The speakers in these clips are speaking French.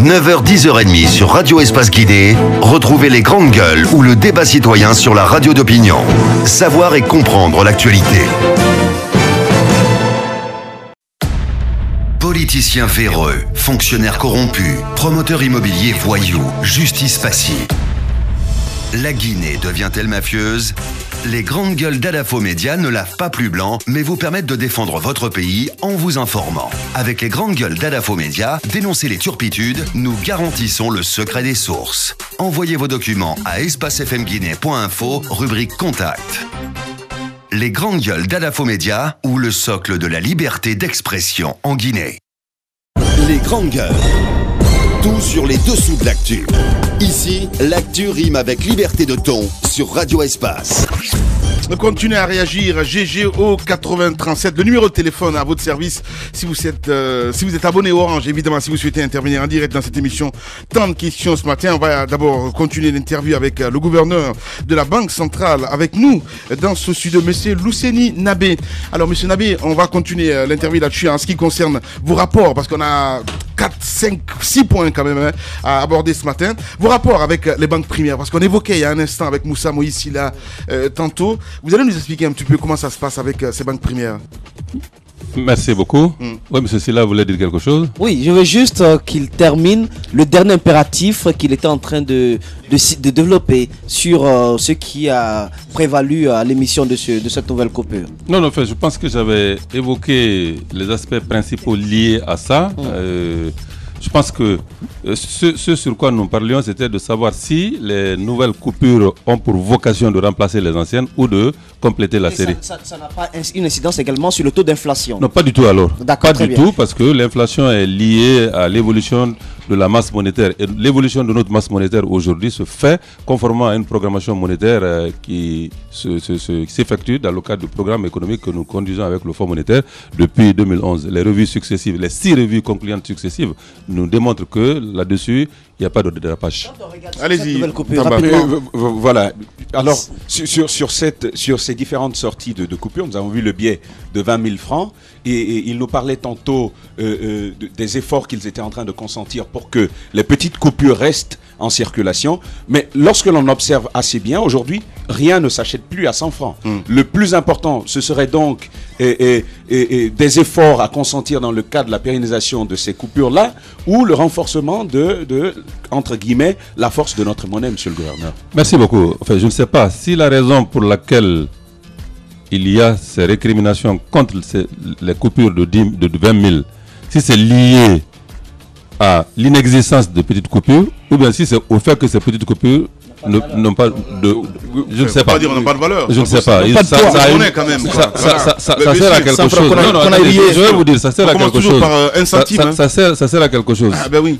9h, 10h30 sur Radio Espace Guidé, retrouvez les grandes gueules ou le débat citoyen sur la radio d'opinion. Savoir et comprendre l'actualité. Politiciens véreux, fonctionnaires corrompus, promoteurs immobiliers voyous, justice passive. La Guinée devient-elle mafieuse ? Les grandes gueules d'Adafo Média ne lavent pas plus blanc, mais vous permettent de défendre votre pays en vous informant. Avec les grandes gueules d'Adafo Média, dénoncez les turpitudes, nous garantissons le secret des sources. Envoyez vos documents à espacefmguinée.info, rubrique Contact. Les grandes gueules d'Adafo Média ou le socle de la liberté d'expression en Guinée. Les grandes gueules. Tout sur les dessous de l'actu. Ici, l'actu rime avec liberté de ton sur Radio Espace. Continuez à réagir, GGO 8037, le numéro de téléphone à votre service si vous êtes abonné Orange, évidemment, si vous souhaitez intervenir en direct dans cette émission. Tant de questions ce matin. On va d'abord continuer l'interview avec le gouverneur de la Banque centrale, avec nous dans ce studio, monsieur Lousseni Nabé. Alors, monsieur Nabé, on va continuer l'interview là-dessus en ce qui concerne vos rapports, parce qu'on a 4, 5, 6 points quand même à aborder ce matin. Vos rapports avec les banques primaires, parce qu'on évoquait il y a un instant avec Moussa Moïse là tantôt. Vous allez nous expliquer un petit peu comment ça se passe avec ces banques primaires. Merci beaucoup. Oui, M. Silla voulait dire quelque chose. Oui, je veux juste qu'il termine le dernier impératif qu'il était en train de développer sur ce qui a prévalu à l'émission de cette nouvelle coupure. Non, en fait, je pense que j'avais évoqué les aspects principaux liés à ça. Je pense que ce sur quoi nous parlions, c'était de savoir si les nouvelles coupures ont pour vocation de remplacer les anciennes ou de compléter la série. Ça n'a pas une incidence également sur le taux d'inflation? Non, pas du tout alors. D'accord, pas du tout, parce que l'inflation est liée à l'évolution de la masse monétaire. Et l'évolution de notre masse monétaire aujourd'hui se fait conformément à une programmation monétaire qui s'effectue dans le cadre du programme économique que nous conduisons avec le Fonds monétaire depuis 2011. Les revues successives, les 6 revues concluantes successives nous démontrent que là-dessus, il n'y a pas de dérapage. Allez-y. Voilà. Alors, sur ces différentes sorties de coupures, nous avons vu le biais de 20 000 francs et il nous parlait tantôt des efforts qu'ils étaient en train de consentir pour que les petites coupures restent en circulation. Mais lorsque l'on observe assez bien, aujourd'hui, rien ne s'achète plus à 100 francs. Le plus important, ce serait donc des efforts à consentir dans le cadre de la pérennisation de ces coupures-là ou le renforcement de entre guillemets, la force de notre monnaie, monsieur le gouverneur. Merci beaucoup. Enfin, je ne sais pas si la raison pour laquelle il y a ces récriminations contre les coupures de 20 000, si c'est lié à l'inexistence de petites coupures, ou bien si c'est au fait que ces petites coupures n'ont pas de... Je ne sais pas. Dire n'ont pas de valeur. Je ne sais pas. Ça sert à quelque chose. Je vais vous dire, ça sert à quelque chose. Ça sert à quelque chose.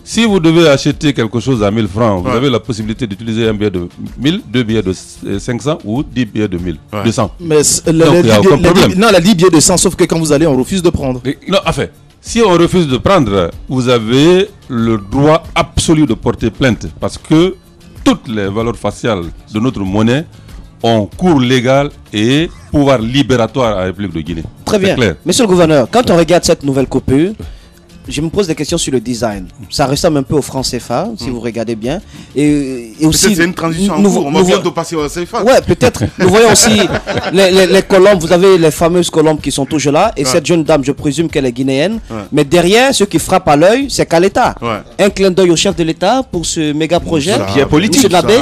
Si vous devez acheter quelque chose à 1000 francs, vous avez la possibilité d'utiliser un billet de 1000, 2 billets de 500 ou 10 billets de 1000, 200. Mais la 10 billets de 100, sauf que quand vous allez, on refuse de prendre. Non, enfin, si on refuse de prendre, vous avez le droit absolu de porter plainte parce que toutes les valeurs faciales de notre monnaie ont cours légal et pouvoir libératoire à la République de Guinée. Très bien. Clair. Monsieur le gouverneur, quand on regarde cette nouvelle coupure, je me pose des questions sur le design. Ça ressemble un peu au franc CFA, si vous regardez bien. Et aussi, c'est une transition en cours. On va bientôt passer au CFA. Ouais, peut-être. Nous voyons aussi les colombes. Vous avez les fameuses colombes qui sont toujours là. Et cette jeune dame, je présume qu'elle est guinéenne. Mais derrière, ce qui frappe à l'œil, c'est qu'à l'État. Un clin d'œil au chef de l'État pour ce méga projet. Bien politique. Monsieur Nabé.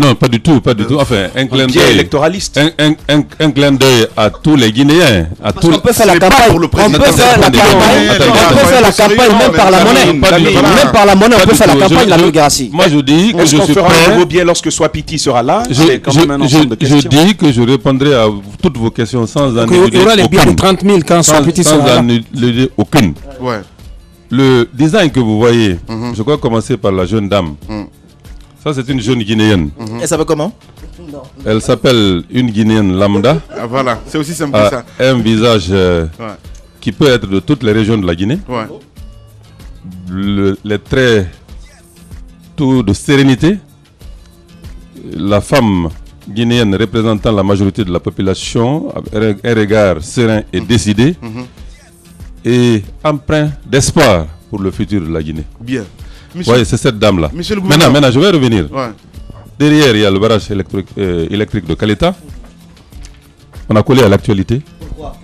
Non, pas du tout, pas du tout. Enfin, un clin d'œil électoraliste. Un clin d'œil à tous les Guinéens. On peut faire la campagne. On peut faire la campagne même par la monnaie. Même par la monnaie, on peut faire la campagne de la démocratie. Moi, je dis que je suis prêt. Un nouveau bien lorsque Swapiti sera là. C'est quand même un ensemble de questions. Je dis que je répondrai à toutes vos questions sans en éluder aucune. Il y aura les billets de 30 000 quand Swapiti sera là. Sans en éluder aucune. Le design que vous voyez, je crois commencer par la jeune dame. Ça, c'est une jeune Guinéenne. Elle s'appelle comment? Elle s'appelle une Guinéenne lambda. Voilà, c'est aussi simple que ça. Un visage qui peut être de toutes les régions de la Guinée. Les traits tout de sérénité. La femme guinéenne représentant la majorité de la population, un regard serein et décidé, et empreint d'espoir pour le futur de la Guinée. Bien. voyez, c'est cette dame-là. Maintenant, je vais revenir. Ouais. Derrière, il y a le barrage électrique de Caleta. On a collé à l'actualité. Pourquoi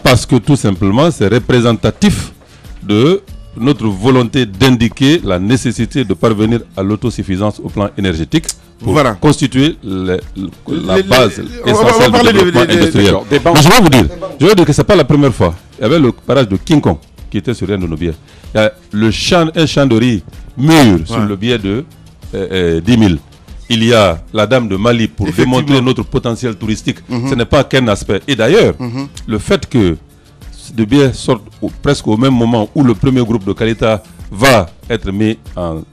Parce que tout simplement, c'est représentatif de notre volonté d'indiquer la nécessité de parvenir à l'autosuffisance au plan énergétique pour constituer la base essentielle du développement industriel. Mais je vais vous dire que ce n'est pas la première fois. Il y avait le barrage de King Kong qui était sur un de nos biais. Il y a un champ de riz mûr sur le biais de 10 000. Il y a la dame de Mali pour démontrer notre potentiel touristique. Ce n'est pas qu'un aspect. Et d'ailleurs, le fait que de biais sortent presque au même moment où le premier groupe de Caleta va être mis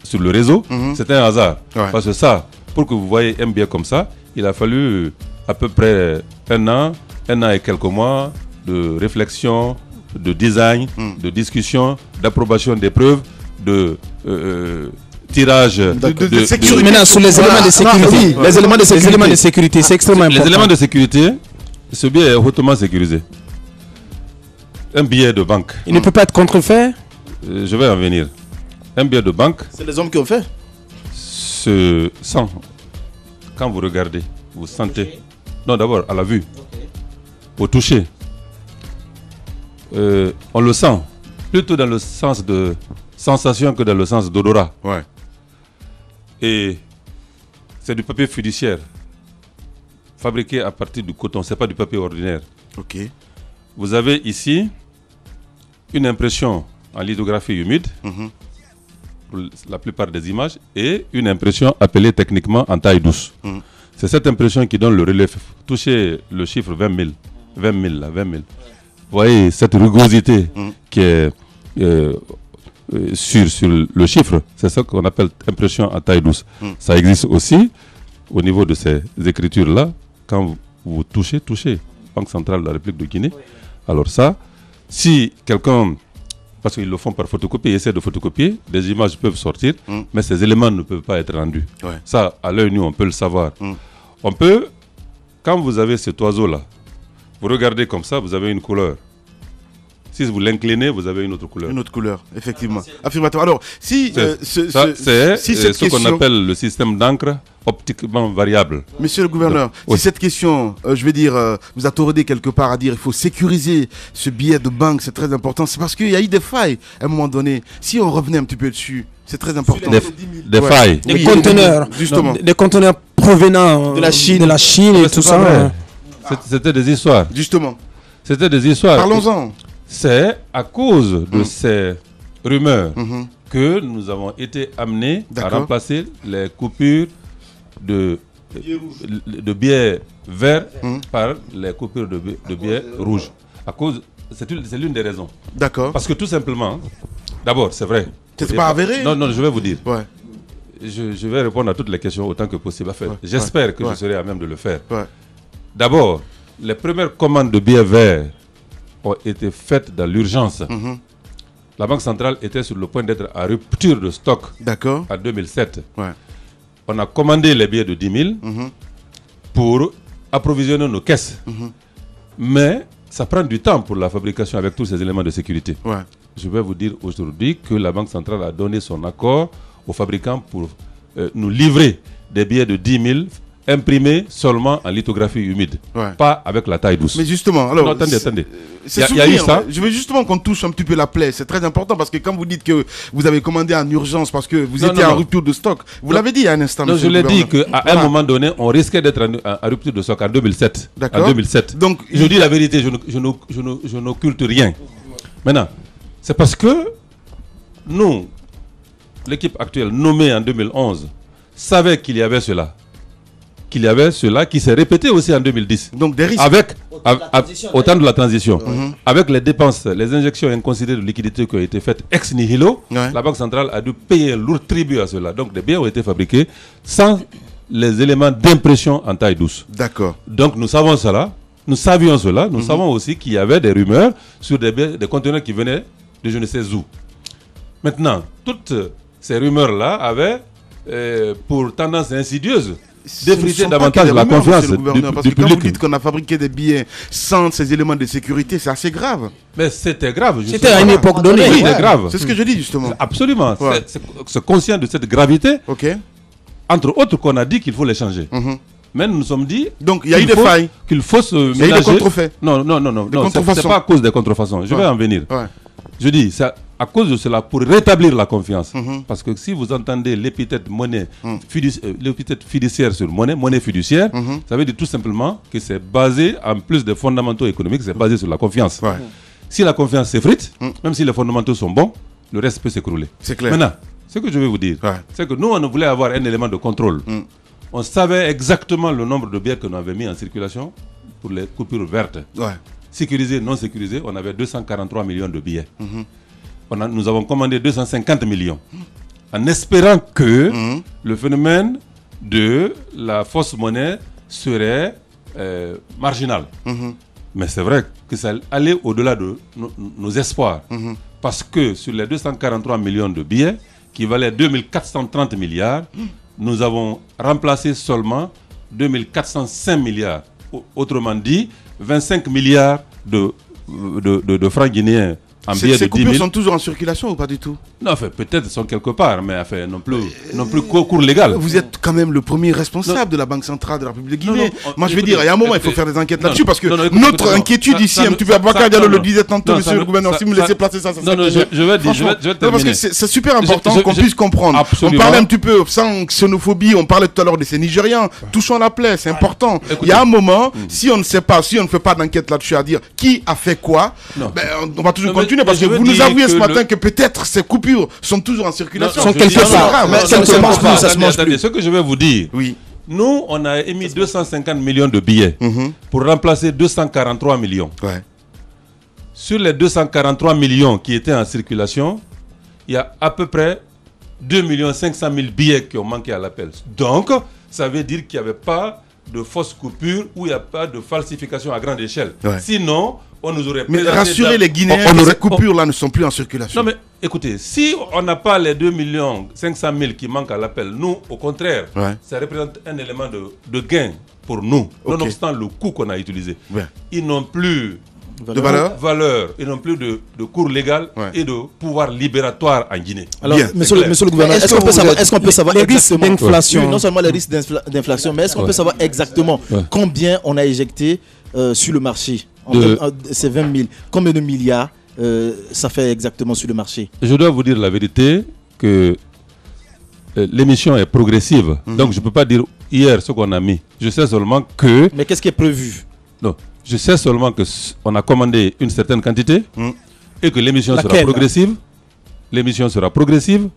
sur le réseau, c'est un hasard. Parce que ça, pour que vous voyez un biais comme ça, il a fallu à peu près un an et quelques mois de réflexion, de design, de discussion, d'approbation des preuves, de tirage de sécurité. Maintenant, sur les éléments de sécurité, les éléments de sécurité, c'est extrêmement important. Les éléments de sécurité, ce billet est hautement sécurisé. Un billet de banque. Il ne peut pas être contrefait. Je vais en venir. Un billet de banque. C'est les hommes qui ont fait. Se sent. Quand vous regardez, vous sentez. Non, d'abord à la vue, au toucher. On le sent plutôt dans le sens de sensation que dans le sens d'odorat. Ouais. Et c'est du papier fiduciaire fabriqué à partir du coton. C'est pas du papier ordinaire. Ok. Vous avez ici une impression en lithographie humide pour la plupart des images et une impression appelée techniquement en taille douce. C'est cette impression qui donne le relief. Touchez le chiffre 20 000. 20 000 là, 20 000. Vous voyez cette rugosité qui est sur le chiffre. C'est ça qu'on appelle impression en taille douce. Ça existe aussi au niveau de ces écritures-là. Quand vous touchez, Banque centrale de la République de Guinée. Alors ça, si quelqu'un, parce qu'ils le font par photocopie, essaie de photocopier, des images peuvent sortir, mais ces éléments ne peuvent pas être rendus. Ouais. Ça, à l'œil nu, on peut le savoir. On peut, quand vous avez cet oiseau-là, vous regardez comme ça, vous avez une couleur. Si vous l'inclinez, vous avez une autre couleur. Une autre couleur, effectivement. Affirmateur. Alors, c'est ce qu'on appelle le système d'encre optiquement variable. Monsieur le gouverneur, si cette question, je vais dire, vous a tordé quelque part à dire il faut sécuriser ce billet de banque, c'est très important. C'est parce qu'il y a eu des failles à un moment donné. Si on revenait un petit peu dessus, c'est très important. Des failles. Des conteneurs, justement. Des conteneurs provenant de la Chine et tout ça. C'était des histoires. Justement. C'était des histoires. Parlons-en. C'est à cause de ces rumeurs que nous avons été amenés à remplacer les coupures de billets verts par les coupures de billets rouges. C'est l'une des raisons. D'accord. Parce que tout simplement, d'abord, c'est vrai. C'est pas avéré? Non, je vais vous dire. Ouais. Je vais répondre à toutes les questions autant que possible. J'espère que je serai à même de le faire. D'abord, les premières commandes de billets verts ont été faites dans l'urgence. La Banque centrale était sur le point d'être à rupture de stock en 2007. Ouais. On a commandé les billets de 10 000 pour approvisionner nos caisses. Mais ça prend du temps pour la fabrication avec tous ces éléments de sécurité. Ouais. Je vais vous dire aujourd'hui que la Banque centrale a donné son accord aux fabricants pour nous livrer des billets de 10 000 imprimés seulement en lithographie humide, pas avec la taille douce. Mais justement, alors... Non, attendez. Il y a eu ça. Je veux justement qu'on touche un petit peu la plaie. C'est très important parce que quand vous dites que vous avez commandé en urgence parce que vous étiez en rupture de stock, vous l'avez dit à un instant. Non, je l'ai dit qu'à un moment donné, on risquait d'être en rupture de stock en 2007. D'accord. En 2007. Donc, je dis la vérité, je n'occulte rien. Maintenant, c'est parce que nous, l'équipe actuelle nommée en 2011, savait qu'il y avait cela. Qui s'est répété aussi en 2010. Donc des risques. Au temps de la transition. Avec les dépenses, les injections inconsidérées de liquidités qui ont été faites ex nihilo, la Banque centrale a dû payer un lourd tribut à cela. Donc des biens ont été fabriqués sans les éléments d'impression en taille douce. D'accord. Donc nous savions cela. Nous savons aussi qu'il y avait des rumeurs sur des conteneurs qui venaient de je ne sais où. Maintenant, toutes ces rumeurs-là avaient pour tendance insidieuse d'effriter davantage la confiance du public. Parce que quand vous dites qu'on a fabriqué des billets sans ces éléments de sécurité, c'est assez grave. Mais c'était grave. C'était à une époque donnée. Oui, c'était grave. C'est ce que je dis justement. Absolument. C'est conscient de cette gravité. Ok. Entre autres qu'on a dit qu'il faut les changer. Mais nous nous sommes dit. Donc il y a eu des failles. Qu'il faut se ménager. Il y a eu des contrefaits. Non. C'est pas à cause des contrefaçons. Je vais en venir. Je dis, c'est à cause de cela pour rétablir la confiance. Parce que si vous entendez l'épithète monnaie, l'épithète fiduciaire sur monnaie fiduciaire, ça veut dire tout simplement que c'est basé, en plus des fondamentaux économiques, c'est basé sur la confiance. Si la confiance s'effrite, même si les fondamentaux sont bons, le reste peut s'écrouler. C'est clair. Maintenant, ce que je vais vous dire, c'est que nous, on voulait avoir un élément de contrôle. On savait exactement le nombre de billets que nous avions mis en circulation pour les coupures vertes. Sécurisés, non sécurisés, on avait 243 millions de billets. Nous avons commandé 250 millions. En espérant que le phénomène de la fausse monnaie serait marginal. Mais c'est vrai que ça allait au-delà de nos espoirs. Parce que sur les 243 millions de billets, qui valaient 2430 milliards, nous avons remplacé seulement 2405 milliards. Autrement dit, 25 milliards de francs guinéens en billets de 10 000. Ces coupures sont toujours en circulation ou pas du tout? Non, enfin, peut-être sont quelque part, mais enfin, non plus cours légal. Vous êtes quand même le premier responsable de la Banque centrale de la République de Guinée. Moi, je veux dire, il y a un moment, il faut faire des enquêtes là-dessus parce que notre inquiétude ici, un petit peu, Aboubacar Diallo le disait tantôt, monsieur le gouverneur, si vous me laissez placer ça, non, je vais terminer. Parce que c'est super important qu'on puisse comprendre. Absolument. On parlait un petit peu sans xénophobie, on parlait tout à l'heure de ces Nigérians. Touchons la plaie, c'est important. Il y a un moment, si on ne sait pas, si on ne fait pas d'enquête là-dessus à dire qui a fait quoi, on va toujours continuer parce que vous nous avouez ce matin que peut-être ces coupures sont toujours en circulation. Sont quelque part. Mais ça ne se mange plus, ça se mange plus. Ce que je vais vous dire, nous, on a émis 250 millions de billets pour remplacer 243 millions. Sur les 243 millions qui étaient en circulation, il y a à peu près 2 500 000 billets qui ont manqué à l'appel. Donc, ça veut dire qu'il n'y avait pas de fausses coupures ou il n'y a pas de falsification à grande échelle. Sinon, on nous aurait présenté... Mais rassurez les Guinéens que ces coupures-là ne sont plus en circulation. Non mais écoutez, si on n'a pas les 2 500 000 qui manquent à l'appel, nous, au contraire, ça représente un élément de gain pour nous, nonobstant le coût qu'on a utilisé. Ils n'ont plus de valeur, ils n'ont plus de cours légal et de pouvoir libératoire en Guinée. Alors, monsieur le gouverneur, est-ce qu'on peut savoir les risques d'inflation, non seulement les risques d'inflation, mais est-ce qu'on peut savoir exactement combien on a éjecté sur le marché? C'est 20 000. Combien de milliards ça fait exactement sur le marché? Je dois vous dire la vérité que l'émission est progressive. Donc je ne peux pas dire hier ce qu'on a mis. Je sais seulement que... Mais qu'est-ce qui est prévu? Non, je sais seulement qu'on a commandé une certaine quantité et que l'émission sera progressive. L'émission sera progressive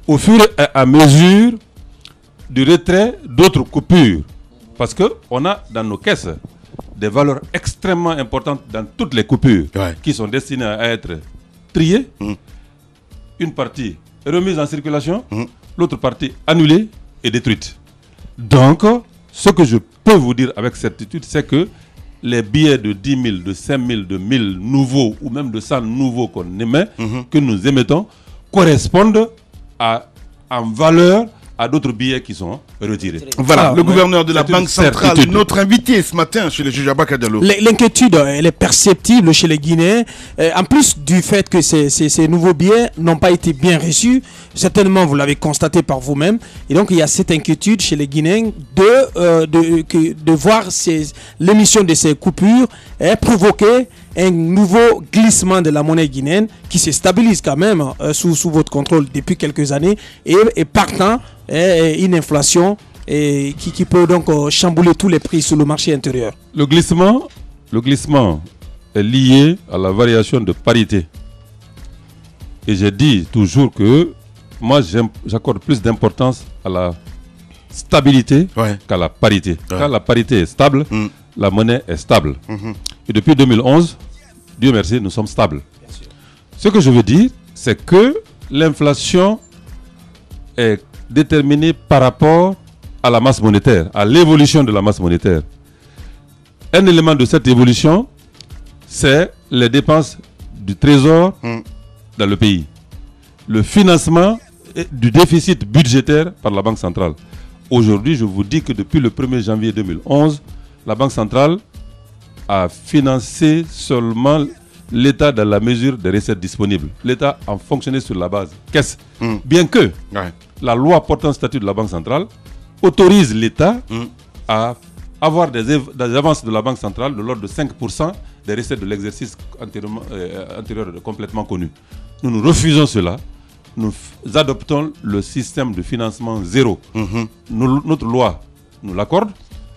au fur et à mesure du retrait d'autres coupures. Parce qu'on a dans nos caisses des valeurs extrêmement importantes dans toutes les coupures qui sont destinées à être triées. Une partie remise en circulation, l'autre partie annulée et détruite. Donc, ce que je peux vous dire avec certitude, c'est que les billets de 10 000, de 5 000, de 1000 nouveaux ou même de 100 nouveaux qu'on émet, que nous émettons, correspondent en valeur à d'autres billets qui sont retirés. Voilà, le gouverneur de la Banque centrale, notre invité ce matin chez le juge Aboubacar Diallo. L'inquiétude, elle est perceptible chez les Guinéens. En plus du fait que ces nouveaux billets n'ont pas été bien reçus, certainement vous l'avez constaté par vous-même. Et donc il y a cette inquiétude chez les Guinéens de voir l'émission de ces coupures provoquer un nouveau glissement de la monnaie guinéenne qui se stabilise quand même sous votre contrôle depuis quelques années et partant une inflation qui peut donc chambouler tous les prix sur le marché intérieur. Le glissement est lié à la variation de parité. Et je dis toujours que moi j'accorde plus d'importance à la stabilité qu'à la parité. Quand la parité est stable, la monnaie est stable. Et depuis 2011, Dieu merci, nous sommes stables. Ce que je veux dire, c'est que l'inflation est déterminée par rapport à la masse monétaire, à l'évolution de la masse monétaire. Un élément de cette évolution, c'est les dépenses du trésor dans le pays. Le financement du déficit budgétaire par la Banque centrale. aujourd'hui, je vous dis que depuis le 1er janvier 2011, la Banque centrale a financé seulement l'État dans la mesure des recettes disponibles. L'État a fonctionné sur la base caisse. Bien que la loi portant statut de la Banque centrale autorise l'État à avoir des avances de la Banque centrale de l'ordre de 5% des recettes de l'exercice antérieur complètement connu. Nous refusons cela. Nous adoptons le système de financement zéro. Notre loi nous l'accorde.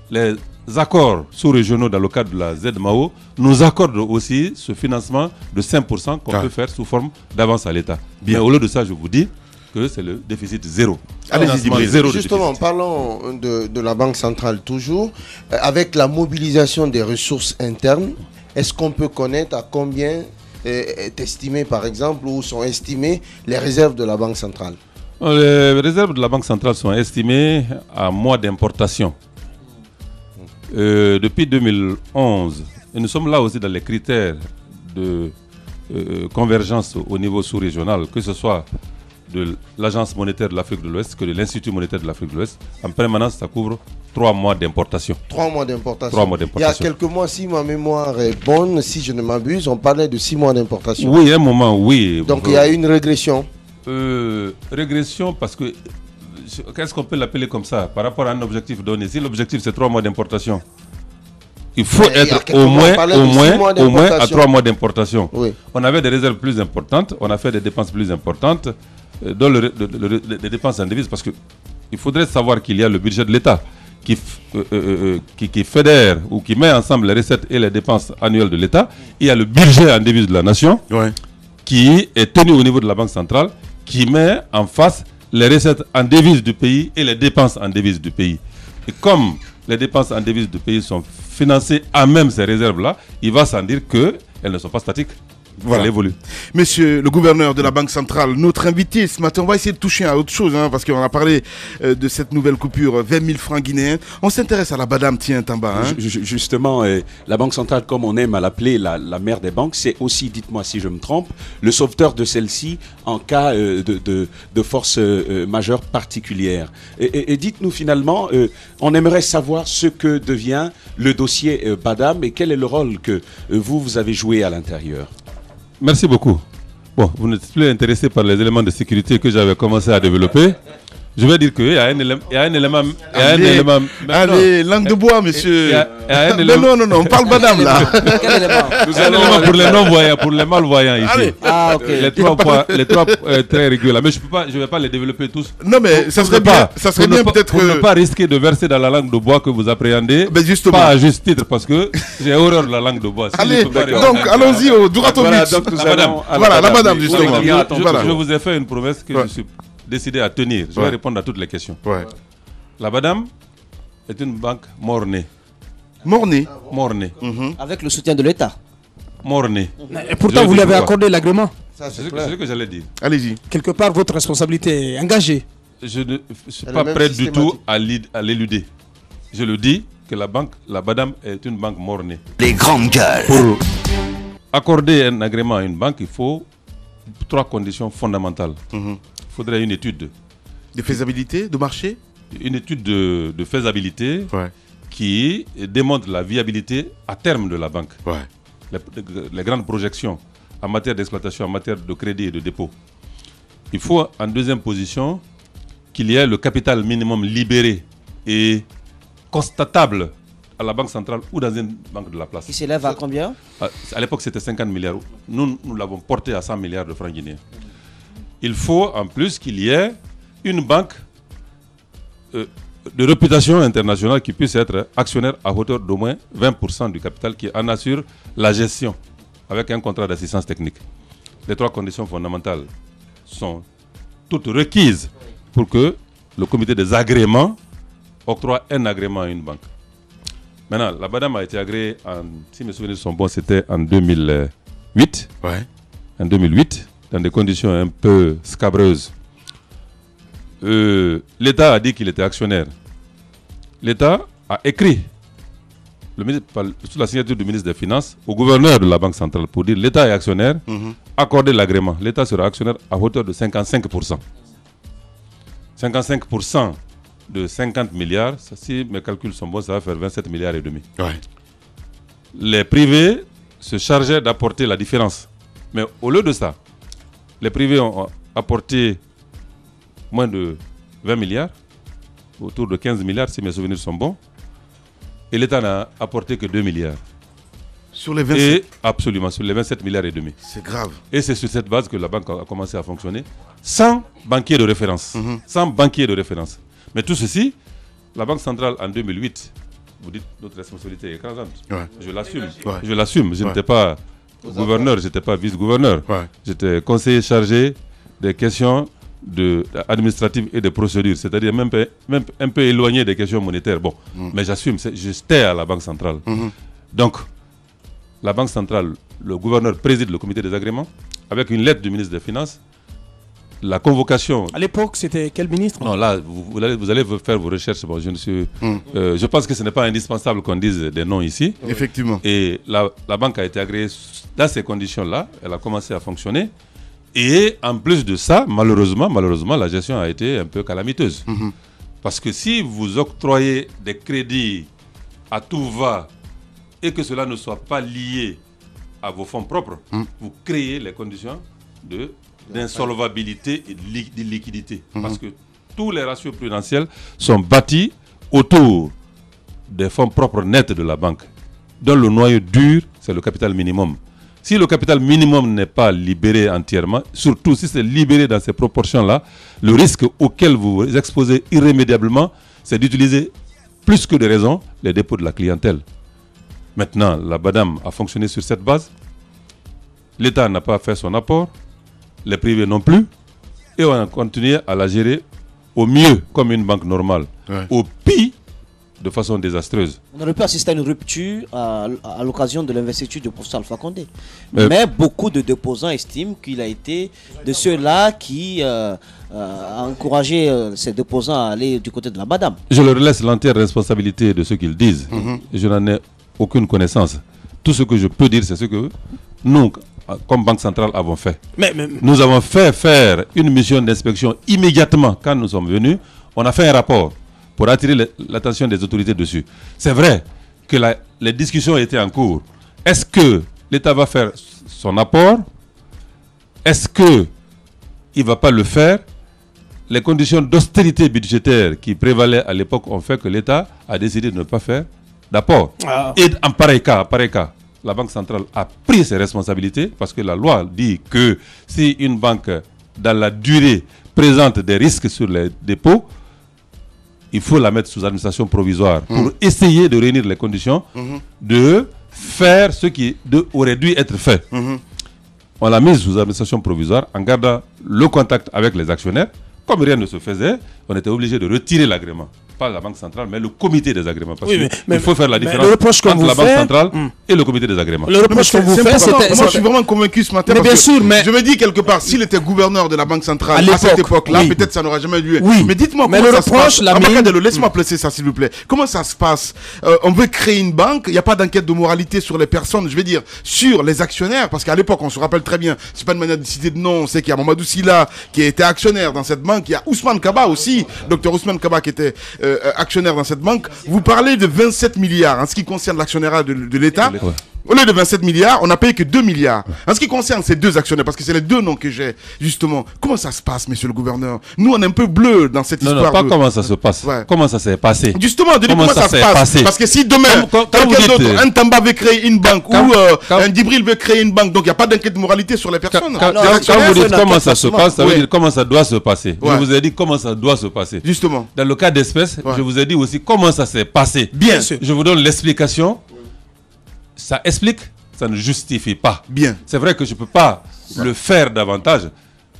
Les accords sous-régionaux dans le cadre de la ZMAO nous accordent aussi ce financement de 5% qu'on peut faire sous forme d'avance à l'État. Mais au lieu de ça, je vous dis que c'est le déficit zéro. Justement, parlons de la Banque centrale toujours. Avec la mobilisation des ressources internes, est-ce qu'on peut connaître à combien est estimé, par exemple, ou sont estimées les réserves de la Banque centrale? Les réserves de la Banque centrale sont estimées à mois d'importation. Depuis 2011, et nous sommes là aussi dans les critères de convergence au niveau sous-régional, que ce soit de l'Agence monétaire de l'Afrique de l'Ouest que de l'Institut monétaire de l'Afrique de l'Ouest. En permanence, ça couvre 3 mois d'importation. 3 mois d'importation. Il y a quelques mois, si ma mémoire est bonne, si je ne m'abuse, on parlait de 6 mois d'importation. Oui, un moment, oui. Donc il y a une régression. Régression parce que, qu'est-ce qu'on peut l'appeler comme ça par rapport à un objectif donné? Si l'objectif c'est 3 mois d'importation, il faut être au moins à 3 mois d'importation. Oui. On avait des réserves plus importantes, on a fait des dépenses plus importantes, dont les dépenses en devises, parce qu'il faudrait savoir qu'il y a le budget de l'État qui fédère ou qui met ensemble les recettes et les dépenses annuelles de l'État. Il y a le budget en devises de la nation qui est tenu au niveau de la Banque centrale, qui met en face les recettes en devises du pays et les dépenses en devises du pays. Et comme les dépenses en devises du pays sont financées à même ces réserves-là, il va sans dire qu'elles ne sont pas statiques. Voilà. Elle évolue. Monsieur le gouverneur de la Banque centrale, notre invité ce matin, on va essayer de toucher à autre chose, parce qu'on a parlé de cette nouvelle coupure, 20 000 francs guinéens. On s'intéresse à la Badam Tamba. Justement, la Banque centrale, comme on aime à l'appeler la mère des banques, c'est aussi, dites-moi si je me trompe, le sauveteur de celle-ci en cas de force majeure particulière. Et dites-nous finalement, on aimerait savoir ce que devient le dossier Badam et quel est le rôle que vous avez joué à l'intérieur. Merci beaucoup. Bon, vous n'êtes plus intéressé par les éléments de sécurité que j'avais commencé à développer. Je vais dire qu'il y a un élément. Allez, langue de bois, monsieur. Non, on parle Badam là. Quel élément? Un élément pour les non-voyants, pour les malvoyants ici. Allez. Ah, ok. Les trois très réguliers là. Mais je ne vais pas les développer tous. Non, mais ça serait bien peut-être. Pour ne pas risquer de verser dans la langue de bois que vous appréhendez. Mais justement. Pas à juste titre, parce que j'ai horreur de la langue de bois. Allez, donc allons-y au droit au but. Voilà, la Badam, justement. Je vous ai fait une promesse que je suis décidé à tenir. Je vais répondre à toutes les questions. La Badam est une banque mornée. Mornée. Avec le soutien de l'État. Mornée. Et pourtant, vous lui avez accordé l'agrément. C'est ce que j'allais dire. Allez-y. Quelque part, votre responsabilité est engagée. Je ne suis pas prêt du tout à l'éluder. Je le dis que la Badam est une banque mornée. Les grandes gueules. Pour accorder un agrément à une banque, il faut 3 conditions fondamentales. Il faudrait une étude de faisabilité, de marché. Une étude de faisabilité qui démontre la viabilité à terme de la banque. Les grandes projections en matière d'exploitation, en matière de crédit et de dépôt. Il faut en deuxième position qu'il y ait le capital minimum libéré et constatable à la Banque centrale ou dans une banque de la place. Qui s'élève à combien? À l'époque, c'était 50 milliards. Nous l'avons porté à 100 milliards de francs guinéens. Il faut en plus qu'il y ait une banque de réputation internationale qui puisse être actionnaire à hauteur d'au moins 20% du capital qui en assure la gestion avec un contrat d'assistance technique. Les 3 conditions fondamentales sont toutes requises pour que le comité des agréments octroie un agrément à une banque. Maintenant, la Badam a été agréée, si mes souvenirs sont bons, c'était en 2008. En 2008. Dans des conditions un peu scabreuses. L'État a dit qu'il était actionnaire. L'État a écrit, sous la signature du ministre des Finances, au gouverneur de la Banque centrale pour dire l'État est actionnaire, accorder l'agrément. L'État sera actionnaire à hauteur de 55%. 55% de 50 milliards. Si mes calculs sont bons, ça va faire 27 milliards et demi. Ouais. Les privés se chargeaient d'apporter la différence. Mais au lieu de ça, les privés ont apporté moins de 20 milliards, autour de 15 milliards si mes souvenirs sont bons. Et l'État n'a apporté que 2 milliards. Sur les 27 Et absolument, sur les 27 milliards et demi. C'est grave. Et c'est sur cette base que la banque a commencé à fonctionner, sans banquier de référence. Sans banquier de référence. Mais tout ceci, la Banque centrale en 2008, vous dites notre responsabilité est écrasante. Ouais. Je l'assume. Ouais. Je l'assume. Je n'étais pas gouverneur, je n'étais pas vice-gouverneur. Ouais. J'étais conseiller chargé des questions administratives et de procédures, c'est-à-dire même un peu éloigné des questions monétaires. Bon, mais j'assume, j'étais à la Banque centrale. Donc, la Banque centrale, le gouverneur préside le comité des agréments avec une lettre du ministre des Finances. La convocation. À l'époque, c'était quel ministre? Non, là, vous allez faire vos recherches. Bon, je pense que ce n'est pas indispensable qu'on dise des noms ici. Effectivement. Et la banque a été agréée dans ces conditions-là. Elle a commencé à fonctionner. Et en plus de ça, malheureusement, la gestion a été un peu calamiteuse. Parce que si vous octroyez des crédits à tout va et que cela ne soit pas lié à vos fonds propres, vous créez les conditions d'insolvabilité et d'illiquidité. Parce que tous les ratios prudentiels sont bâtis autour des fonds propres nets de la banque, dont le noyau dur, c'est le capital minimum. Si le capital minimum n'est pas libéré entièrement, surtout si c'est libéré dans ces proportions-là, le risque auquel vous vous exposez irrémédiablement, c'est d'utiliser plus que de raison les dépôts de la clientèle. Maintenant, la BADAM a fonctionné sur cette base. L'État n'a pas fait son apport, les privés non plus, et on a continué à la gérer au mieux comme une banque normale, au pire de façon désastreuse. On aurait pu assister à une rupture à l'occasion de l'investiture du professeur Alpha Condé. Mais beaucoup de déposants estiment qu'il a été de ceux-là qui a encouragé ces déposants à aller du côté de la BADAM. Je leur laisse l'entière responsabilité de ce qu'ils disent. Je n'en ai aucune connaissance. Tout ce que je peux dire, c'est ce que nous, comme Banque centrale, avons fait. Nous avons fait faire une mission d'inspection immédiatement quand nous sommes venus. On a fait un rapport pour attirer l'attention des autorités dessus. C'est vrai que les discussions étaient en cours. Est-ce que l'État va faire son apport? Est-ce qu'il ne va pas le faire? Les conditions d'austérité budgétaire qui prévalaient à l'époque ont fait que l'État a décidé de ne pas faire d'apport. Et en pareil cas, la Banque centrale a pris ses responsabilités parce que la loi dit que si une banque, dans la durée, présente des risques sur les dépôts, il faut la mettre sous administration provisoire pour essayer de réunir les conditions de faire ce qui aurait dû être fait. On l'a mise sous administration provisoire en gardant le contact avec les actionnaires. Comme rien ne se faisait, on était obligé de retirer l'agrément. Pas la Banque centrale, mais le comité des agréments. Parce qu'il faut faire la différence entre la Banque centrale et le comité des agréments. Le reproche que vous faites, moi je suis vraiment convaincu ce matin. Mais bien sûr, je me dis quelque part, s'il était gouverneur de la Banque centrale à cette époque-là, peut-être ça n'aurait jamais eu lieu. Mais dites-moi comment ça se passe. Laisse-moi placer ça s'il vous plaît. Comment ça se passe? On veut créer une banque, il n'y a pas d'enquête de moralité sur les personnes, je vais dire, sur les actionnaires, parce qu'à l'époque, on se rappelle très bien, c'est pas une manière de citer de nom, on sait qu'il y a Mamadou Silla qui était actionnaire dans cette banque, il y a Ousmane Kaba aussi, docteur Ousmane Kaba qui était actionnaire dans cette banque. Vous parlez de 27 milliards en ce qui concerne l'actionnariat de l'État. Au lieu de 27 milliards, on n'a payé que 2 milliards. En ce qui concerne ces deux actionnaires, parce que c'est les deux noms que j'ai, justement, comment ça se passe, monsieur le gouverneur? Nous, on est un peu bleu dans cette histoire. Non, pas comment ça se passe. Comment ça s'est passé. Justement, comment ça se passe. Parce que si demain, quelqu'un d'autre, un Tamba veut créer une banque ou un Dibril veut créer une banque, donc il n'y a pas d'enquête de moralité sur les personnes. Quand vous dites comment ça se passe, ça veut dire comment ça doit se passer. Je vous ai dit comment ça doit se passer. Justement. Dans le cas d'espèce, je vous ai dit aussi comment ça s'est passé. Bien. Je vous donne l'explication. Ça explique, ça ne justifie pas. Bien. C'est vrai que je ne peux pas le faire davantage.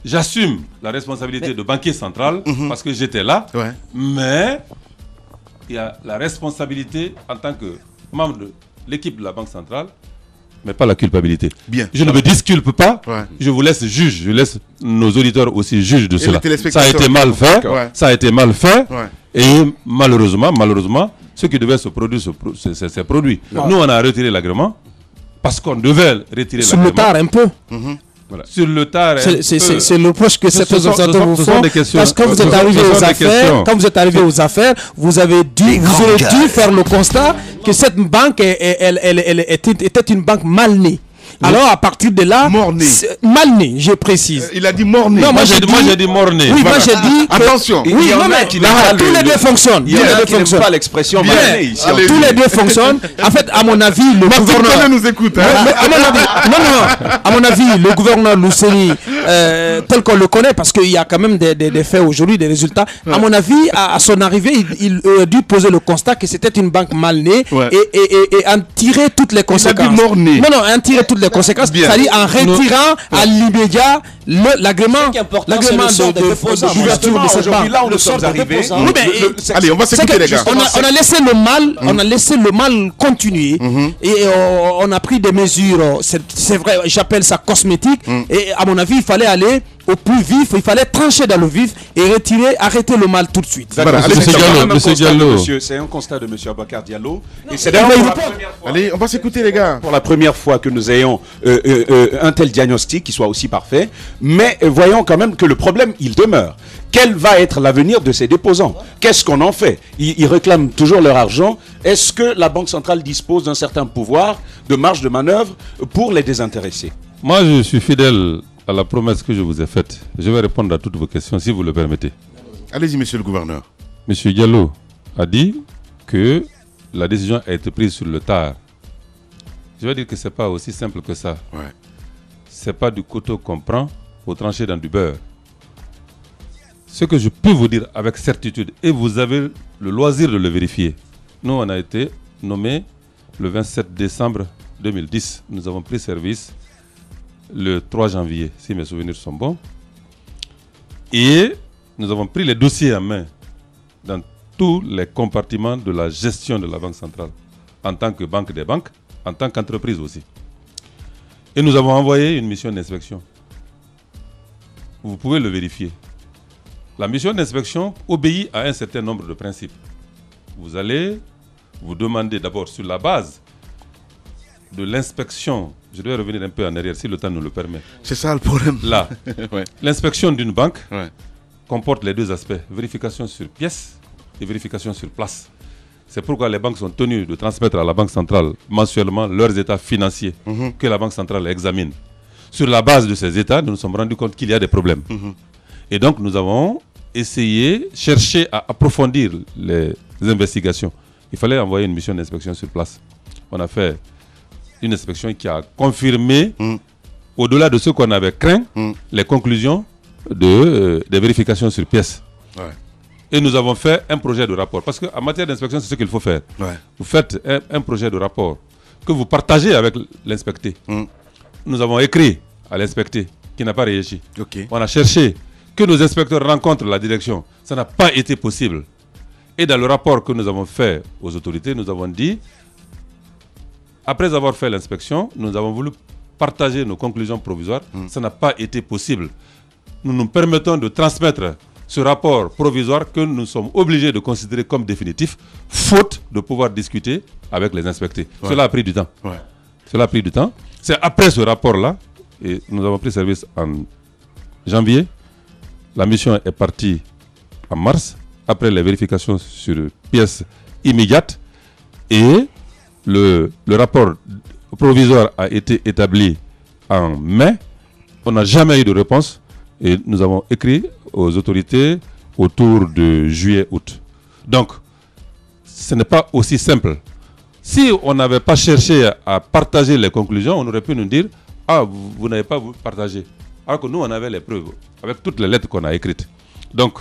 J'assume la responsabilité de banquier central parce que j'étais là. Mais il y a la responsabilité en tant que membre de l'équipe de la Banque centrale, mais pas la culpabilité. Bien. Je ne me disculpe pas. Je vous laisse juge. Je laisse nos auditeurs aussi juges de cela. Ça a été mal fait. Ça a été mal fait. Et malheureusement, ce qui devait se produire, c'est produit. Nous, on a retiré l'agrément parce qu'on devait retirer l'agrément. Sur le tard un peu. Voilà. Sur le tard, c'est le proche que certains observateurs vous font. Parce que quand vous êtes arrivé aux affaires, vous avez dû faire le constat que cette banque était une banque mal née. Alors à partir de là, mal né, je précise. Il a dit mort-né. Non, moi j'ai dit mort-né. Oui, moi j'ai dit. Attention. Oui, non mais tous les deux fonctionnent. Il y en a qui n'aiment pas l'expression mal-né ici. Tous les deux fonctionnent. En fait, à mon avis, le gouverneur nous écoute. À mon avis, le gouverneur Lousseni, tel qu'on le connaît, parce qu'il y a quand même des faits aujourd'hui, des résultats. À mon avis, à son arrivée, il a dû poser le constat que c'était une banque mal née et en tirer toutes les conséquences. Il a dit mort-né. Non, en tirer toutes les conséquences, c'est-à-dire en retirant à l'immédiat l'agrément d'ouverture de cette banque. Là, on sommes arrivés. Allez, on va s'écouter les gars. On a laissé le mal continuer et on a pris des mesures, c'est vrai, j'appelle ça cosmétique, et à mon avis, il fallait aller au plus vif, il fallait trancher dans le vif et arrêter le mal tout de suite. C'est un constat de M. Abakar Diallo. Et c'est allez, on va s'écouter les gars. Pour la première fois que nous ayons un tel diagnostic qui soit aussi parfait, mais voyons quand même que le problème, il demeure. Quel va être l'avenir de ces déposants? Qu'est-ce qu'on en fait? Ils réclament toujours leur argent. Est-ce que la Banque centrale dispose d'un certain pouvoir de marge de manœuvre pour les désintéresser? Moi, je suis fidèle à la promesse que je vous ai faite. Je vais répondre à toutes vos questions si vous le permettez. Allez-y, monsieur le gouverneur. Monsieur Diallo a dit que la décision a été prise sur le tard. Je vais dire que ce n'est pas aussi simple que ça. Ouais. Ce n'est pas du couteau qu'on prend pour trancher dans du beurre. Ce que je peux vous dire avec certitude, et vous avez le loisir de le vérifier, nous on a été nommés le 27 décembre 2010. Nous avons pris service le 3 janvier, si mes souvenirs sont bons. Et nous avons pris les dossiers en main dans tous les compartiments de la gestion de la Banque centrale, en tant que banque des banques, en tant qu'entreprise aussi. Et nous avons envoyé une mission d'inspection. Vous pouvez le vérifier. La mission d'inspection obéit à un certain nombre de principes. Vous allez vous demander d'abord sur la base de l'inspection. Je dois revenir un peu en arrière si le temps nous le permet. C'est ça le problème. Là, ouais. L'inspection d'une banque comporte les deux aspects, vérification sur pièce et vérification sur place. C'est pourquoi les banques sont tenues de transmettre à la Banque centrale mensuellement leurs états financiers que la Banque centrale examine. Sur la base de ces états, nous nous sommes rendus compte qu'il y a des problèmes. Et donc nous avons essayé, cherché à approfondir les investigations. Il fallait envoyer une mission d'inspection sur place. On a fait une inspection qui a confirmé, au-delà de ce qu'on avait craint, les conclusions des vérifications sur pièces. Ouais. Et nous avons fait un projet de rapport. Parce qu'en matière d'inspection, c'est ce qu'il faut faire. Ouais. Vous faites un projet de rapport que vous partagez avec l'inspecté. Nous avons écrit à l'inspecté qui n'a pas réagi. Okay. On a cherché que nos inspecteurs rencontrent la direction. Ça n'a pas été possible. Et dans le rapport que nous avons fait aux autorités, nous avons dit, après avoir fait l'inspection, nous avons voulu partager nos conclusions provisoires. Ça n'a pas été possible. Nous nous permettons de transmettre ce rapport provisoire que nous sommes obligés de considérer comme définitif, faute de pouvoir discuter avec les inspectés. Ouais. Cela a pris du temps. Ouais. Cela a pris du temps. C'est après ce rapport-là, et nous avons pris service en janvier. La mission est partie en mars, après les vérifications sur pièces immédiates. Et le rapport provisoire a été établi en mai. On n'a jamais eu de réponse. Et nous avons écrit aux autorités autour de juillet-août. Donc, ce n'est pas aussi simple. Si on n'avait pas cherché à partager les conclusions, on aurait pu nous dire « Ah, vous n'avez pas partagé ». Alors que nous, on avait les preuves, avec toutes les lettres qu'on a écrites. Donc,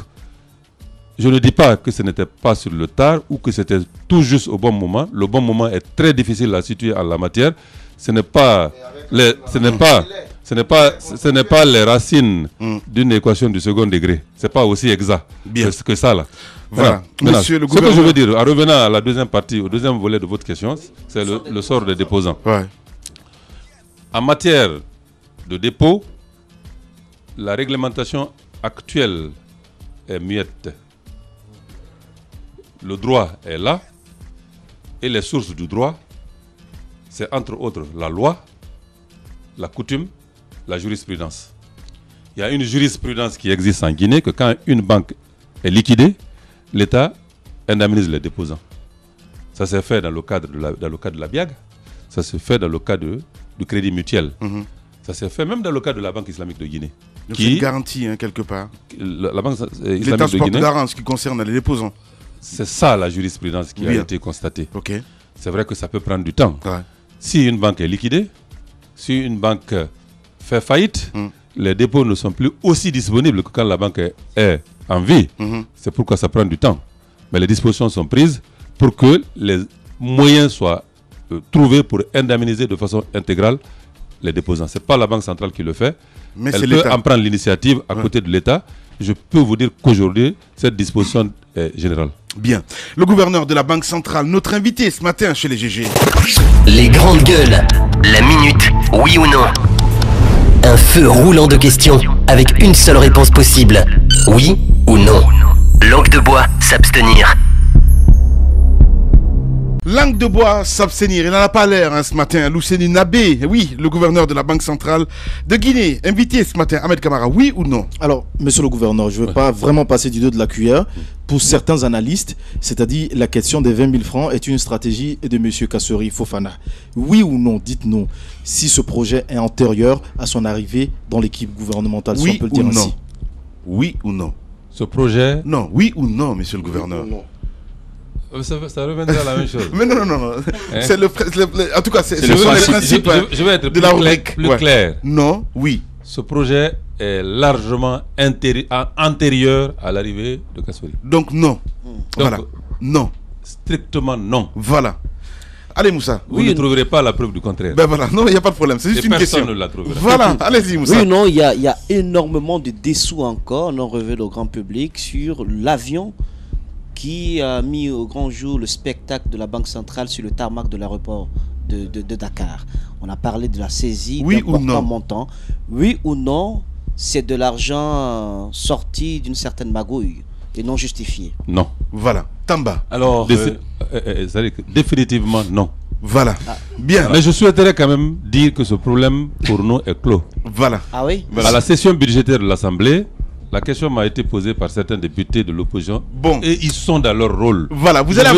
je ne dis pas que ce n'était pas sur le tard ou que c'était tout juste au bon moment. Le bon moment est très difficile à situer en la matière. Ce n'est pas les racines d'une équation du second degré. Ce n'est pas aussi exact que ça là. Voilà. Monsieur le gouverneur... Ce que je veux dire, en revenant à la deuxième partie, au deuxième volet de votre question, c'est le sort des déposants. Ouais. En matière de dépôt, la réglementation actuelle est muette. Le droit est là et les sources du droit, c'est entre autres la loi, la coutume, la jurisprudence. Il y a une jurisprudence qui existe en Guinée que quand une banque est liquidée, l'État indemnise les déposants. Ça s'est fait dans le cadre de la BIAG, ça se fait dans le cadre du crédit mutuel. Ça s'est fait même dans le cadre de la Banque islamique de Guinée. Donc c'est une garantie, hein, quelque part. La Banque islamique de Guinée. L'État se porte garant en ce qui concerne les déposants. C'est ça la jurisprudence qui a été constatée. Okay. C'est vrai que ça peut prendre du temps. Ouais. Si une banque est liquidée, si une banque fait faillite, les dépôts ne sont plus aussi disponibles que quand la banque est en vie. C'est pourquoi ça prend du temps. Mais les dispositions sont prises pour que les moyens soient trouvés pour indemniser de façon intégrale les déposants. Ce n'est pas la Banque centrale qui le fait. Mais elle peut en prendre l'initiative à côté de l'État. Je peux vous dire qu'aujourd'hui, cette disposition est générale. Bien. Le gouverneur de la Banque centrale, notre invité ce matin chez les GG. Les grandes gueules. La minute, oui ou non? Un feu roulant de questions avec une seule réponse possible. Oui ou non? Langue de bois, s'abstenir. Langue de bois, s'abstenir. Il n'en a pas l'air ce matin. Lousseni Nabé, oui, le gouverneur de la Banque centrale de Guinée. Invité ce matin, Ahmed Camara, oui ou non? Alors, monsieur le gouverneur, je ne veux pas vraiment passer du dos de la cuillère. Pour certains analystes, c'est-à-dire la question des 20 000 francs est une stratégie de monsieur Kassori Fofana. Oui ou non, dites-nous, si ce projet est antérieur à son arrivée dans l'équipe gouvernementale, oui, si on peut le dire ainsi. Oui ou non? Ce projet... Non, oui ou non, monsieur le gouverneur? Non. Ça reviendra à la même chose. Mais non. Hein? C'est en tout cas, c'est le principe je vais être de la rubrique. Plus clair. Non, oui. Ce projet est largement antérieur à l'arrivée de Kassori. Donc non. Donc, voilà. Non. Strictement non. Voilà. Allez Moussa. Vous ne trouverez pas la preuve du contraire. Ben voilà, non, il n'y a pas de problème. C'est juste une question. Personne ne la trouvera. Voilà, allez-y Moussa. Oui, non, il y a énormément de dessous encore, non révélés au grand public, sur l'avion qui a mis au grand jour le spectacle de la Banque centrale sur le tarmac de l'aéroport de Dakar. On a parlé de la saisie d'un montant. Oui ou non, c'est de l'argent sorti d'une certaine magouille et non justifié? Non. Voilà. Tamba. Alors, définitivement non. Voilà. Bien. Mais je souhaiterais quand même dire que ce problème pour nous est clos. Voilà. Ah oui? À la session budgétaire de l'Assemblée, la question m'a été posée par certains députés de l'opposition. Bon. Et ils sont dans leur rôle. Voilà, vous allez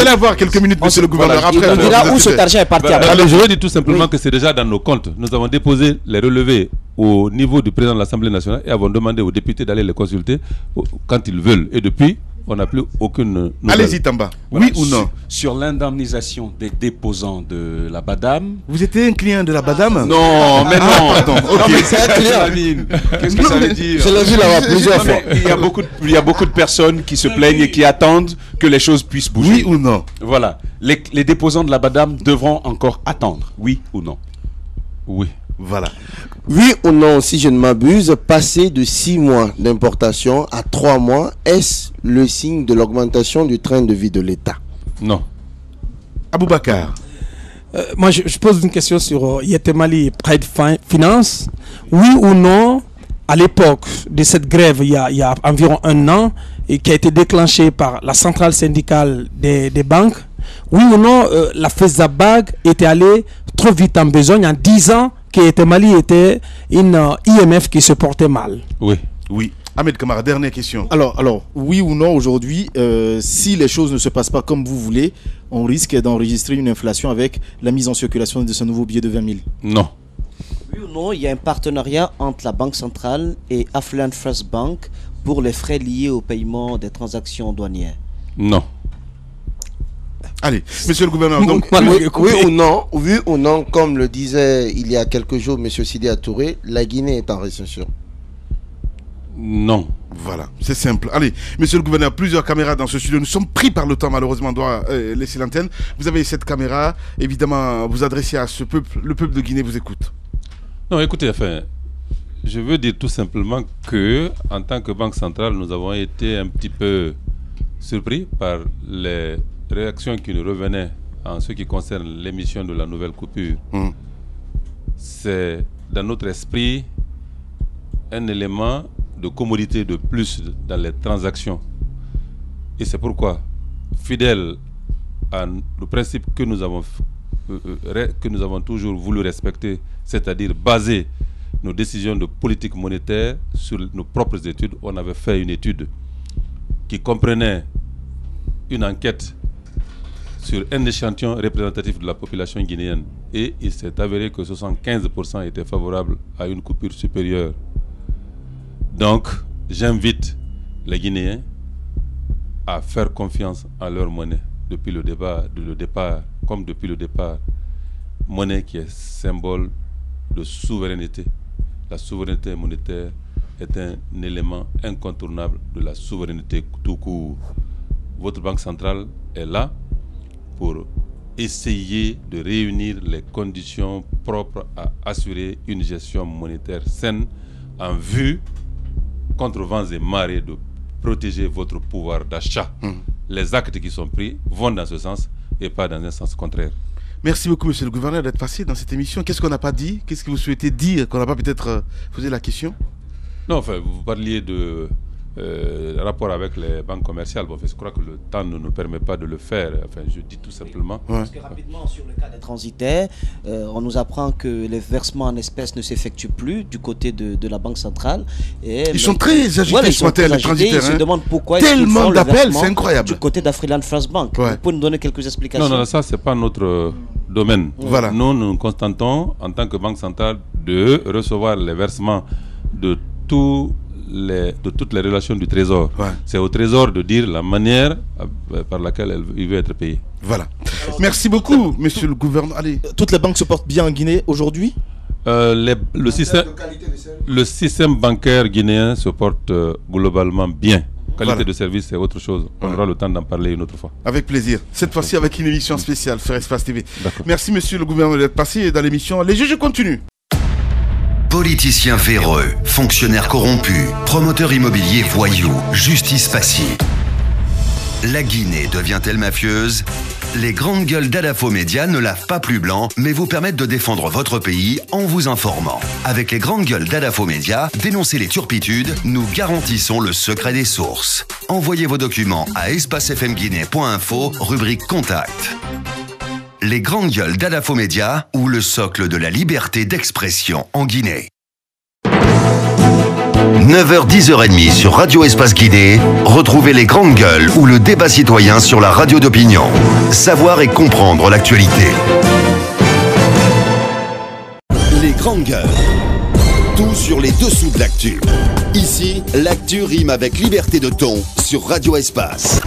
avoir quelques minutes, monsieur le gouverneur. Après, il dira où cet argent est parti. Allez, je veux dire tout simplement que c'est déjà dans nos comptes. Nous avons déposé les relevés au niveau du président de l'Assemblée nationale et avons demandé aux députés d'aller les consulter quand ils veulent. Et depuis, on n'a plus aucune nouvelle. Allez-y, Tamba. Voilà, oui ou non? Sur l'indemnisation des déposants de la BADAM. Vous étiez un client de la BADAM? Non, mais non. Okay. Non, mais c'est un client. Qu'est-ce que ça veut dire? Je l'ai vu là-bas plusieurs fois. Il y a beaucoup de personnes qui se plaignent et qui attendent que les choses puissent bouger. Oui ou non? Voilà. Les déposants de la BADAM devront encore attendre. Oui ou non? Oui. Voilà. Oui ou non, si je ne m'abuse, passer de 6 mois d'importation à 3 mois, est-ce le signe de l'augmentation du train de vie de l'État? Non. Aboubacar. Moi, je pose une question sur Yetemali Pride Finance. Oui ou non, à l'époque de cette grève, il y a environ 1 an, et qui a été déclenchée par la centrale syndicale des banques, oui ou non, la FESABAG était allée trop vite en besogne en disant que Yetemali était une IMF qui se portait mal? Oui. Oui. Ahmed Kamara, dernière question. Alors, oui ou non, aujourd'hui, si les choses ne se passent pas comme vous voulez, on risque d'enregistrer une inflation avec la mise en circulation de ce nouveau billet de 20 000? Non. Oui ou non, il y a un partenariat entre la Banque centrale et Affluent First Bank pour les frais liés au paiement des transactions douanières? Non. Allez, monsieur le gouverneur, donc oui ou non, comme le disait il y a quelques jours monsieur Sidi Touré, la Guinée est en récession? Non. Voilà, c'est simple. Allez, monsieur le gouverneur, plusieurs caméras dans ce studio. Nous sommes pris par le temps, malheureusement, on doit laisser l'antenne. Vous avez cette caméra, évidemment, vous adressez à ce peuple. Le peuple de Guinée vous écoute. Non, écoutez, enfin, je veux dire tout simplement que, en tant que Banque centrale, nous avons été un petit peu surpris par les réactions qui nous revenaient en ce qui concerne l'émission de la nouvelle coupure. C'est dans notre esprit un élément de commodité de plus dans les transactions. Et c'est pourquoi, fidèle à le principe que nous avons toujours voulu respecter, c'est-à-dire basé nos décisions de politique monétaire sur nos propres études. On avait fait une étude qui comprenait une enquête sur un échantillon représentatif de la population guinéenne. Et il s'est avéré que 75% étaient favorables à une coupure supérieure. Donc, j'invite les Guinéens à faire confiance en leur monnaie depuis le départ, comme depuis le départ. Monnaie qui est symbole de souveraineté. La souveraineté monétaire est un élément incontournable de la souveraineté tout court. Votre banque centrale est là pour essayer de réunir les conditions propres à assurer une gestion monétaire saine en vue, contre vents et marées, de protéger votre pouvoir d'achat. Les actes qui sont pris vont dans ce sens et pas dans un sens contraire. Merci beaucoup, monsieur le gouverneur, d'être passé dans cette émission. Qu'est-ce qu'on n'a pas dit? Qu'est-ce que vous souhaitez dire qu'on n'a pas peut-être posé la question? Non, enfin, vous parliez de rapport avec les banques commerciales. Bon, je crois que le temps ne nous permet pas de le faire. Enfin, je dis tout simplement. Parce que rapidement, sur le cas des transitaires, on nous apprend que les versements en espèces ne s'effectuent plus du côté de la Banque centrale. Et ils sont très agités ce matin, les transitaires. Ils se demandent pourquoi tellement d'appels, c'est incroyable. Du côté d'Afriland First Bank. Vous pouvez nous donner quelques explications? Non, ça, c'est pas notre domaine. Voilà. Nous constatons, en tant que Banque centrale, de recevoir les versements de toutes les relations du Trésor. C'est au Trésor de dire la manière par laquelle il veut être payé. Voilà. Merci beaucoup, monsieur le gouverneur. Allez. Toutes les banques se portent bien en Guinée aujourd'hui? Le système bancaire guinéen se porte globalement bien. Qualité de service, c'est autre chose. On aura le temps d'en parler une autre fois. Avec plaisir. Cette fois-ci avec une émission spéciale sur Espace TV. Merci, monsieur le gouverneur, d'être passé dans l'émission. Les juges continuent. Politiciens véreux, fonctionnaires corrompus, promoteurs immobiliers voyous, justice passive. La Guinée devient-elle mafieuse? Les grandes gueules d'Adafo Média ne lavent pas plus blanc, mais vous permettent de défendre votre pays en vous informant. Avec les grandes gueules d'Adafo Média, dénoncez les turpitudes, nous garantissons le secret des sources. Envoyez vos documents à espacefmguinée.info, rubrique Contact. Les grandes gueules d'Adafo Média, ou le socle de la liberté d'expression en Guinée. 9h, 10h30 sur Radio Espace Guinée, retrouvez les grandes gueules ou le débat citoyen sur la radio d'opinion. Savoir et comprendre l'actualité. Les grandes gueules. Tout sur les dessous de l'actu. Ici, l'actu rime avec liberté de ton sur Radio Espace.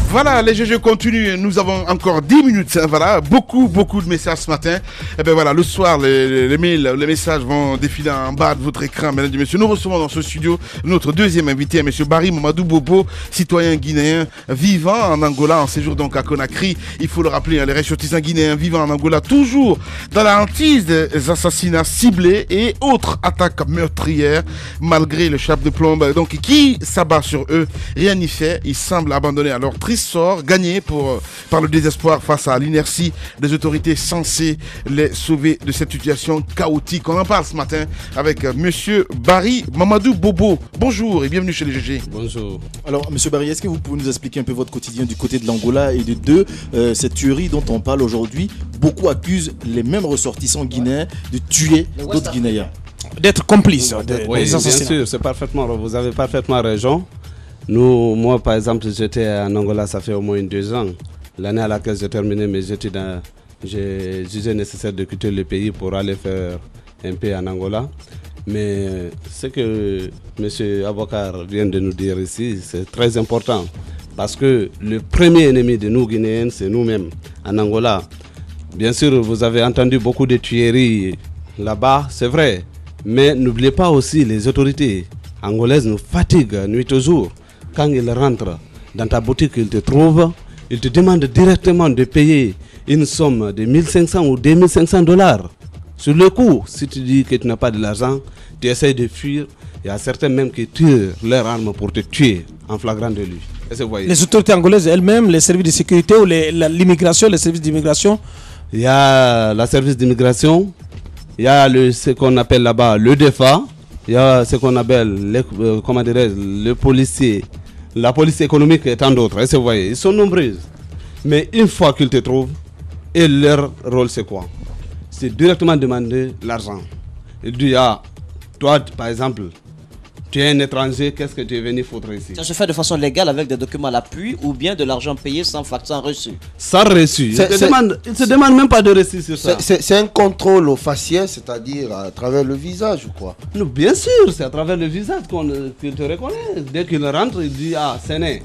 Voilà, les GG continuent. Nous avons encore 10 minutes. Voilà, beaucoup de messages ce matin. Et bien voilà, le soir, les mails, les messages vont défiler en bas de votre écran, mesdames et messieurs. Nous recevons dans ce studio notre deuxième invité, M. Barry Mamadou Bobo, citoyen guinéen vivant en Angola, en séjour donc à Conakry. Il faut le rappeler, les ressortissants guinéens vivant en Angola, toujours dans la hantise des assassinats ciblés et autres attaques meurtrières, malgré le chape de plomb donc qui s'abat sur eux. Rien n'y fait. Ils semblent abandonner à leur triste sort, gagné par le désespoir face à l'inertie des autorités censées les sauver de cette situation chaotique. On en parle ce matin avec monsieur Barry Mamadou Bobo. Bonjour et bienvenue chez les GG. Bonjour. Alors, monsieur Barry, est-ce que vous pouvez nous expliquer un peu votre quotidien du côté de l'Angola et de deux, cette tuerie dont on parle aujourd'hui? Beaucoup accusent les mêmes ressortissants guinéens de tuer d'autres Guinéens. D'être complices. Oui, bien sûr, vous avez parfaitement raison. Moi, par exemple, j'étais en Angola, ça fait au moins 2 ans. L'année à laquelle j'ai terminé mes études, j'ai jugé nécessaire de quitter le pays pour aller faire un peu en Angola. Mais ce que M. Abokar vient de nous dire ici, c'est très important. Parce que le premier ennemi de nous Guinéens, c'est nous-mêmes, en Angola. Bien sûr, vous avez entendu beaucoup de tueries là-bas, c'est vrai. Mais n'oubliez pas aussi, les autorités angolaises nous fatiguent nuit au jour. Quand ils rentrent dans ta boutique, ils te trouvent, ils te demandent directement de payer une somme de 1500 ou 2500 $. Sur le coup, si tu dis que tu n'as pas de l'argent, tu essaies de fuir. Il y a certains même qui tirent leurs armes pour te tuer en flagrant délit. Les autorités angolaises elles-mêmes, les services de sécurité ou l'immigration, les services d'immigration? Il y a le service d'immigration, il y a ce qu'on appelle là-bas le DEFA, il y a ce qu'on appelle le policier, la police économique et tant d'autres. Vous voyez, ils sont nombreux. Mais une fois qu'ils te trouvent, et leur rôle c'est quoi? C'est directement demander l'argent. Il dit, Toi, par exemple, tu es un étranger, qu'est-ce que tu es venu foutre ici? Ça se fait de façon légale avec des documents à l'appui ou bien de l'argent payé sans reçu? Sans reçu. Il ne se demande même pas de reçu sur ça. C'est un contrôle au faciès, c'est-à-dire à travers le visage ou quoi? Non, bien sûr, c'est à travers le visage qu'il te reconnaît. Dès qu'il rentre, il dit ah, c'est né.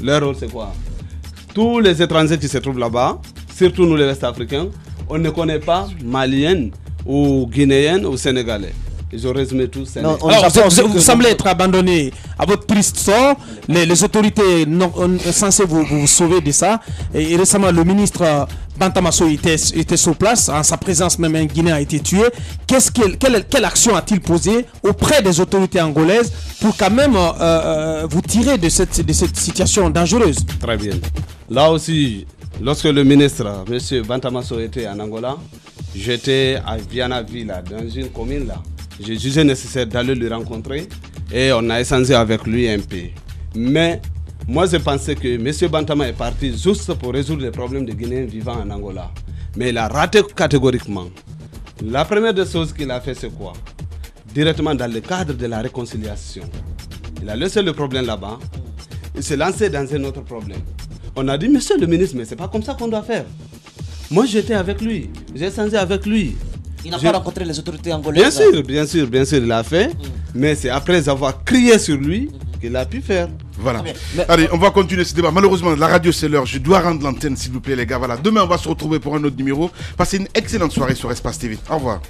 Leur rôle, c'est quoi? Tous les étrangers qui se trouvent là-bas, surtout nous les West-Africains, on ne connaît pas Maliens ou Guinéens ou Sénégalais. Ils ont résumé tout. Alors, vous semblez être abandonné à votre triste sort. Les autorités censées vous sauver de ça. Et récemment, le ministre Bantamaso était sur place. En sa présence, même un Guinéen a été tué. Quelle action a-t-il posé auprès des autorités angolaises pour quand même vous tirer de cette situation dangereuse? Très bien. Là aussi, lorsque le ministre, M. Bantamaso, était en Angola, j'étais à Viana-Villa, dans une commune là. J'ai jugé nécessaire d'aller le rencontrer et on a échangé avec lui un peu. Mais moi, je pensais que M. Bantama est parti juste pour résoudre les problèmes des Guinéens vivant en Angola. Mais il a raté catégoriquement. La première des choses qu'il a fait, c'est quoi? Directement dans le cadre de la réconciliation. Il a laissé le problème là-bas. Il s'est lancé dans un autre problème. On a dit, monsieur le ministre, mais c'est pas comme ça qu'on doit faire. Moi, j'étais avec lui. J'ai échangé avec lui. Il n'a pas rencontré les autorités angolaises? Bien sûr, il l'a fait. Mais c'est après avoir crié sur lui qu'il a pu faire. Voilà. Allez, on va continuer ce débat. Malheureusement, la radio, c'est l'heure. Je dois rendre l'antenne, s'il vous plaît, les gars. Voilà. Demain, on va se retrouver pour un autre numéro. Passez une excellente soirée sur Espace TV. Au revoir.